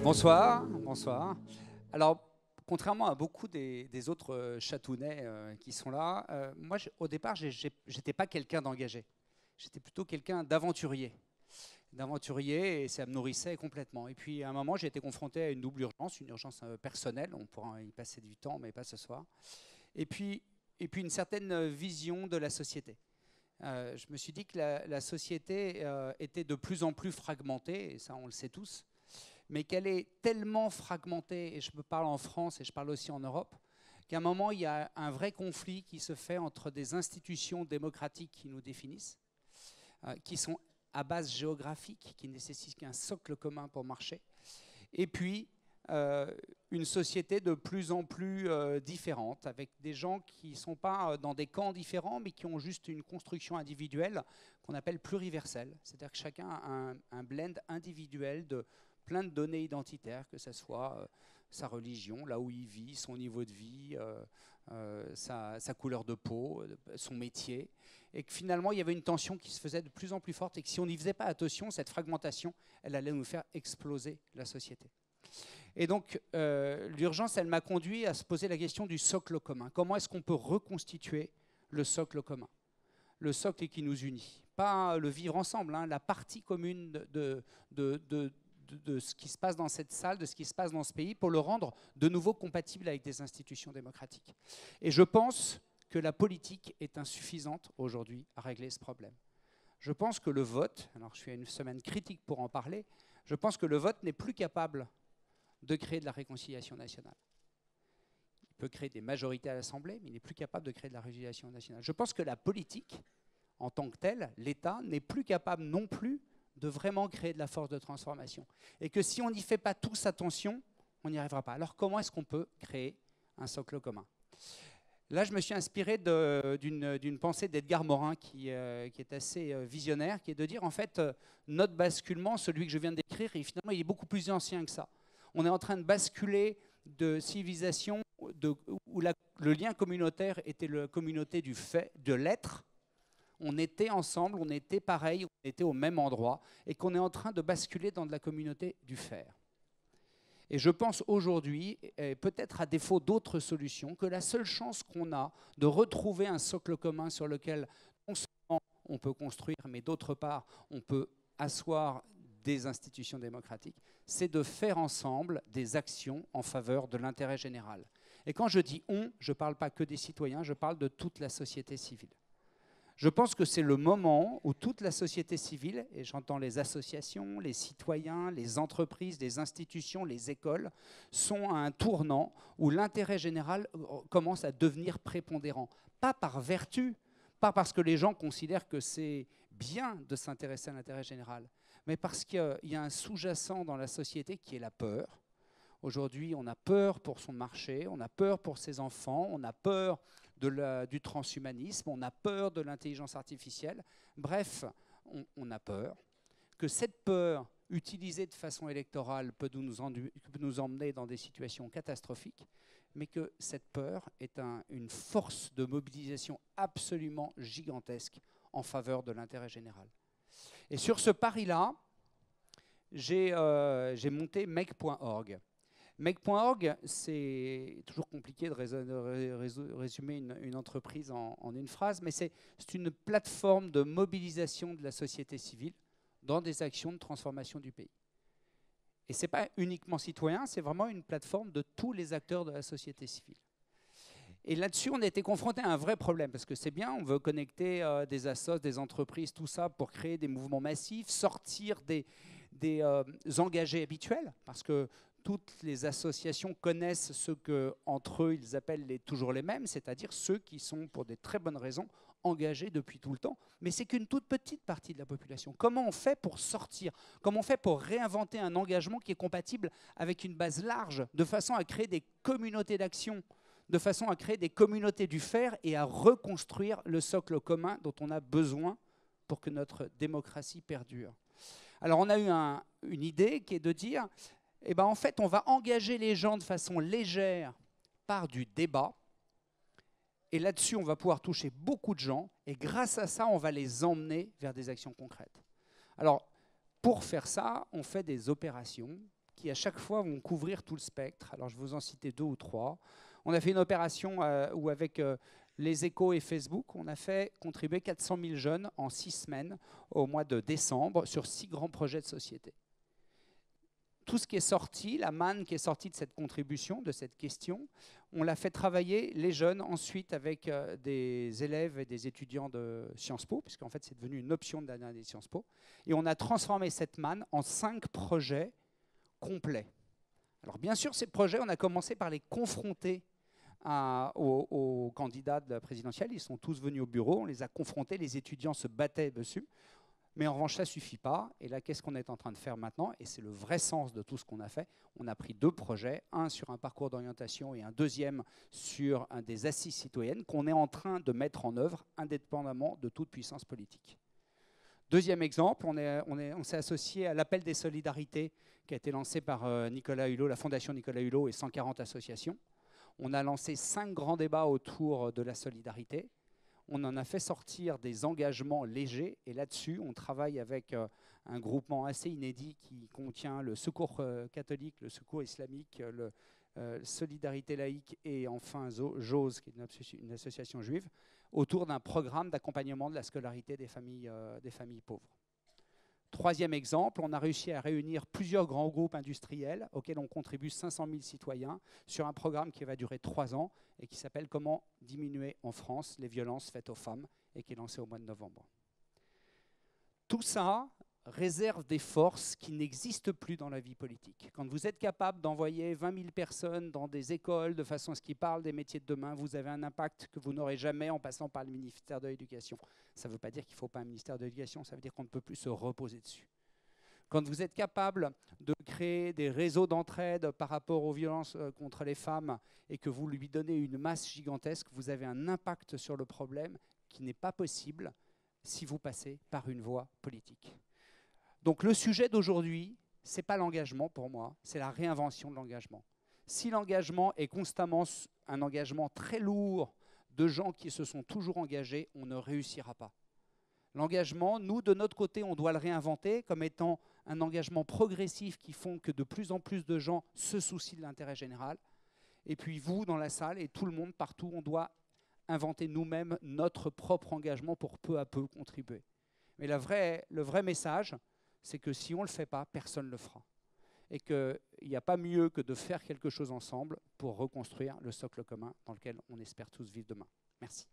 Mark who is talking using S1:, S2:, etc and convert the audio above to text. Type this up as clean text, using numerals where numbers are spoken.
S1: Bonsoir, bonsoir. Alors, contrairement à beaucoup des autres chatounets qui sont là, moi, au départ, j'étais pas quelqu'un d'engagé. J'étais plutôt quelqu'un d'aventurier. D'aventurier, et ça me nourrissait complètement. Et puis, à un moment, j'ai été confronté à une double urgence, une urgence personnelle. On pourra y passer du temps, mais pas ce soir. Et puis une certaine vision de la société. Je me suis dit que la société était de plus en plus fragmentée, et ça, on le sait tous, mais qu'elle est tellement fragmentée, et je parle en France et je parle aussi en Europe, qu'à un moment, il y a un vrai conflit qui se fait entre des institutions démocratiques qui nous définissent, qui sont à base géographique, qui nécessitent qu'un socle commun pour marcher, et puis une société de plus en plus différente, avec des gens qui ne sont pas dans des camps différents, mais qui ont juste une construction individuelle qu'on appelle pluriverselle. C'est-à-dire que chacun a un blend individuel de plein de données identitaires, que ce soit sa religion, là où il vit, son niveau de vie, sa couleur de peau, son métier, et que finalement il y avait une tension qui se faisait de plus en plus forte, et que si on n'y faisait pas attention, cette fragmentation, elle allait nous faire exploser la société. Et donc l'urgence, elle m'a conduit à se poser la question du socle commun. Comment est-ce qu'on peut reconstituer le socle commun? Le socle qui nous unit. Pas le vivre ensemble, hein, la partie commune de ce qui se passe dans cette salle, de ce qui se passe dans ce pays, pour le rendre de nouveau compatible avec des institutions démocratiques. Et je pense que la politique est insuffisante aujourd'hui à régler ce problème. Je pense que le vote, alors je suis à une semaine critique pour en parler, je pense que le vote n'est plus capable de créer de la réconciliation nationale. Il peut créer des majorités à l'Assemblée, mais il n'est plus capable de créer de la réconciliation nationale. Je pense que la politique, en tant que telle, l'État, n'est plus capable non plus de vraiment créer de la force de transformation. Et que si on n'y fait pas tous attention, on n'y arrivera pas. Alors comment est-ce qu'on peut créer un socle commun? Là, je me suis inspiré d'une pensée d'Edgar Morin qui est assez visionnaire, qui est de dire, en fait, notre basculement, celui que je viens de décrire, finalement, il est beaucoup plus ancien que ça. On est en train de basculer de civilisation où le lien communautaire était la communauté du fait, de l'être. On était ensemble, on était pareil, on était au même endroit, et qu'on est en train de basculer dans de la communauté du faire. Et je pense aujourd'hui, peut-être à défaut d'autres solutions, que la seule chance qu'on a de retrouver un socle commun sur lequel non seulement on peut construire, mais d'autre part, on peut asseoir des institutions démocratiques, c'est de faire ensemble des actions en faveur de l'intérêt général. Et quand je dis « on », je ne parle pas que des citoyens, je parle de toute la société civile. Je pense que c'est le moment où toute la société civile, et j'entends les associations, les citoyens, les entreprises, les institutions, les écoles, sont à un tournant où l'intérêt général commence à devenir prépondérant. Pas par vertu, pas parce que les gens considèrent que c'est bien de s'intéresser à l'intérêt général, mais parce qu'il y a un sous-jacent dans la société qui est la peur. Aujourd'hui, on a peur pour son marché, on a peur pour ses enfants, on a peur du transhumanisme, on a peur de l'intelligence artificielle. Bref, on a peur. Que cette peur, utilisée de façon électorale, peut nous emmener dans des situations catastrophiques, mais que cette peur est une force de mobilisation absolument gigantesque en faveur de l'intérêt général. Et sur ce pari-là, j'ai monté Make.org. Make.org, c'est toujours compliqué de résumer une entreprise en une phrase, mais c'est une plateforme de mobilisation de la société civile dans des actions de transformation du pays. Et ce n'est pas uniquement citoyen, c'est vraiment une plateforme de tous les acteurs de la société civile. Et là-dessus, on a été confronté à un vrai problème, parce que c'est bien, on veut connecter des assos, des entreprises, tout ça, pour créer des mouvements massifs, sortir des engagés habituels, parce que toutes les associations connaissent ceux qu'entre eux, ils appellent toujours les mêmes, c'est-à-dire ceux qui sont, pour des très bonnes raisons, engagés depuis tout le temps. Mais c'est qu'une toute petite partie de la population. Comment on fait pour sortir? Comment on fait pour réinventer un engagement qui est compatible avec une base large, de façon à créer des communautés d'action, de façon à créer des communautés du faire et à reconstruire le socle commun dont on a besoin pour que notre démocratie perdure? Alors on a eu une idée qui est de dire, eh ben, en fait, on va engager les gens de façon légère par du débat. Et là-dessus, on va pouvoir toucher beaucoup de gens. Et grâce à ça, on va les emmener vers des actions concrètes. Alors, pour faire ça, on fait des opérations qui, à chaque fois, vont couvrir tout le spectre. Alors, je vais vous en citer 2 ou 3. On a fait une opération où, avec les Échos et Facebook, on a fait contribuer 400 000 jeunes en 6 semaines au mois de décembre sur 6 grands projets de société. Tout ce qui est sorti, la manne qui est sortie de cette contribution, de cette question, on l'a fait travailler les jeunes ensuite avec des élèves et des étudiants de Sciences Po, puisqu'en fait c'est devenu une option de dernière année de Sciences Po, et on a transformé cette manne en 5 projets complets. Alors bien sûr, ces projets, on a commencé par les confronter aux candidats de la présidentielle. Ils sont tous venus au bureau, on les a confrontés, les étudiants se battaient dessus. Mais en revanche, ça ne suffit pas. Et là, qu'est-ce qu'on est en train de faire maintenant? Et c'est le vrai sens de tout ce qu'on a fait. On a pris 2 projets, un sur un parcours d'orientation et un deuxième sur des assises citoyennes qu'on est en train de mettre en œuvre indépendamment de toute puissance politique. Deuxième exemple, on s'est associé à l'appel des solidarités qui a été lancé par Nicolas Hulot, la Fondation Nicolas Hulot et 140 associations. On a lancé 5 grands débats autour de la solidarité. On en a fait sortir des engagements légers et là-dessus, on travaille avec un groupement assez inédit qui contient le Secours catholique, le Secours islamique, le Solidarité laïque et enfin JOSE, qui est une association juive, autour d'un programme d'accompagnement de la scolarité des familles pauvres. Troisième exemple, on a réussi à réunir plusieurs grands groupes industriels auxquels on contribue 500 000 citoyens sur un programme qui va durer 3 ans et qui s'appelle « Comment diminuer en France les violences faites aux femmes » et qui est lancé au mois de novembre. Tout ça réserve des forces qui n'existent plus dans la vie politique. Quand vous êtes capable d'envoyer 20 000 personnes dans des écoles de façon à ce qu'ils parlent des métiers de demain, vous avez un impact que vous n'aurez jamais en passant par le ministère de l'Éducation. Ça ne veut pas dire qu'il ne faut pas un ministère de l'Éducation, ça veut dire qu'on ne peut plus se reposer dessus. Quand vous êtes capable de créer des réseaux d'entraide par rapport aux violences contre les femmes et que vous lui donnez une masse gigantesque, vous avez un impact sur le problème qui n'est pas possible si vous passez par une voie politique. Donc le sujet d'aujourd'hui, ce n'est pas l'engagement pour moi, c'est la réinvention de l'engagement. Si l'engagement est constamment un engagement très lourd de gens qui se sont toujours engagés, on ne réussira pas. L'engagement, nous, de notre côté, on doit le réinventer comme étant un engagement progressif qui font que de plus en plus de gens se soucient de l'intérêt général. Et puis vous, dans la salle, et tout le monde partout, on doit inventer nous-mêmes notre propre engagement pour peu à peu contribuer. Mais le vrai message, c'est que si on ne le fait pas, personne ne le fera. Et qu'il n'y a pas mieux que de faire quelque chose ensemble pour reconstruire le socle commun dans lequel on espère tous vivre demain. Merci.